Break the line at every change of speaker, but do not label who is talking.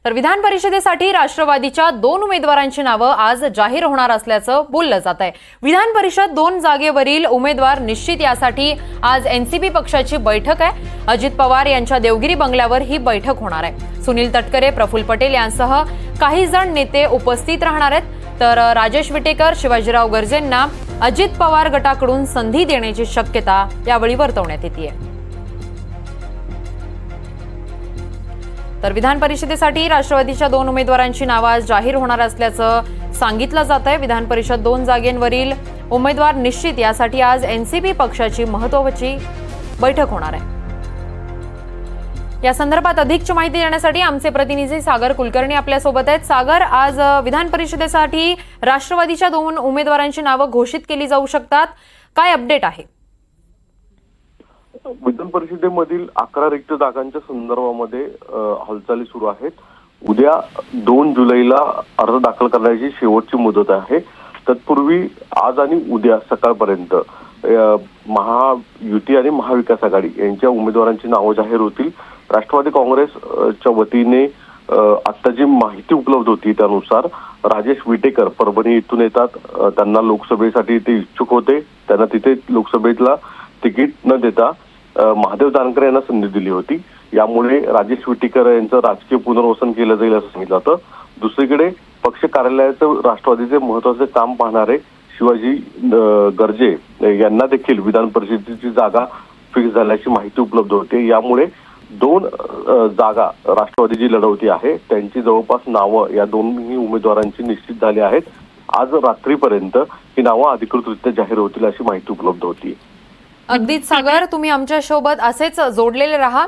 तर विधान परिषदेसाठी राष्ट्रवादीच्या 2 उमेदवारांची नावं आज जाहीर होणार असल्याचं बोललं जात आहे। विधान परिषद 2 जागेवरील उमेदवार निश्चित यासाठी आज एनसीपी पक्षाची बैठक आहे। अजित पवार यांच्या देवगिरी बंगल्यावर ही बैठक होणार आहे। सुनील तटकरे, प्रफुल्ल पटेल यांसह काही जण नेते उपस्थित राहणार आहेत। तर राजेश विटेकर, शिवाजीराव गर्जेंना अजित पवार गटाकडून संधी देण्याची शक्यता यावेळी वर्तवण्यात येते। तर विधान परिषदेसाठी राष्ट्रवादीच्या 2 उमेदवारांची नावं आज जाहीर होणार असल्याचं सांगितलं जात आहे। विधान परिषद 2 जागेंवरील उमेदवार निश्चित यासाठी आज एनसीपी पक्षाची महत्त्वाची बैठक होणार आहे। या संदर्भात अधिकची माहिती देण्यासाठी आमचे प्रतिनिधी सागर कुलकर्णी आपल्या सोबत आहेत। सागर, आज विधान परिषदेसाठी राष्ट्रवादीच्या 2 उमेदवारांची नावं घोषित केली जाऊ शकतात, काय अपडेट आहे?
विधान परिषदेमधील 11 रिक्त जागांच्या संदर्भामध्ये हालचाली सुरू आहेत। उद्या 2 जुलैला अर्ज दाखल करण्याची शेवटची मुदत आहे। तत्पूर्वी आज आणि उद्या सकाळपर्यंत महायुती आणि महाविकास आघाडी यांच्या उमेदवारांची नावं जाहीर होतील। राष्ट्रवादी काँग्रेसच्या वतीने आता जी माहिती उपलब्ध होती त्यानुसार राजेश विटेकर परभणी इथून येतात। त्यांना लोकसभेसाठी ते इच्छुक होते, त्यांना तिथे लोकसभेला तिकीट न देता महादेव जानकर यांना संधी दिली होती। यामुळे राजेश विटेकर यांचं राजकीय पुनर्वसन केलं जाईल असं सांगितलं होतं। दुसरीकडे पक्ष कार्यालयाचं राष्ट्रवादीचे महत्त्वाचे काम पाहणारे शिवाजी गर्जे यांना देखील विधान परिषदेची जागा फिक्स झाल्याची माहिती उपलब्ध होते। यामुळे 2 जागा राष्ट्रवादीची लढवती आहे, त्यांची जवळपास नावं या 2 उमेदवारांची निश्चित झाली आहेत। आज रात्रीपर्यंत ही नावं अधिकृतरित्या जाहीर होतील अशी माहिती उपलब्ध होती।
अगदीच सागर, तुम्ही आमच्या सोबत असेच जोडलेले राहा।